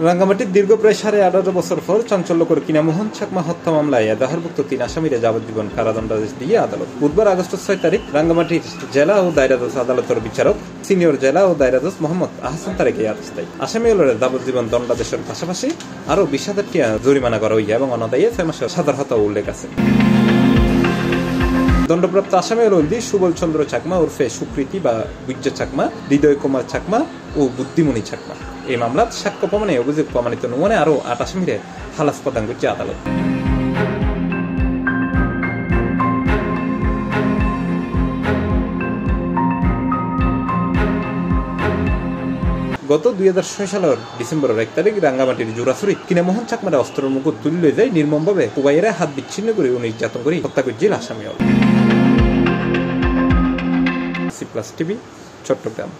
রাঙ্গামাটির দীর্ঘ প্রায় 18.5 বছর পর চাঞ্চল্যকর কিনামোহন চাকমা হত্যা মামলায় এজাহারভুক্ত 3 আসামিরে যাবজ্জীবন কারাদণ্ডাদেশ দিয়ে আদালত বুধবার আগস্ট 6 তারিখ রাঙ্গামাটির জেলা ও দায়রা জজ আদালতের বিচারক সিনিয়র জেলা ও দায়রা জজ মোহাম্মদ আহসান তারেকে আদেশ দেয়। আসামিগুলোর যাবজ্জীবন দণ্ডাদেশের পাশাপাশি আরও 20,000 টাকা জরিমানা করা হইয়া এবং অনাদায়ে 6 মাসের সাজার হত্যা উল্লেখ আছে। দণ্ডপ্রাপ্ত আসামি হল সুবল চন্দ্র চাকমা ওরফে সুকৃতি বা গুজ্জ চাকমা, হৃদয় কুমার চাকমা ও বুদ্ধিমণি চাকমা। এই মামলাত সাক্ষ্য প্রমাণে অভিযোগ প্রমাণিত নমুনে আরও 8 আসামিরে খালাস প্রদান করছে আদালত। গত 2006 সালের ডিসেম্বরের 1 তারিখ রাঙ্গামাটির জোড়াছড়িত কিনামোহন চাকমারে অস্ত্রের মুকুট তুলে লয়ে যায় নির্মমভাবে কুবাইয়েরা হাত বিচ্ছিন্ন করে নির্যাতন করে হত্যা করছে আসামি হল। C plus TV, Chittagong.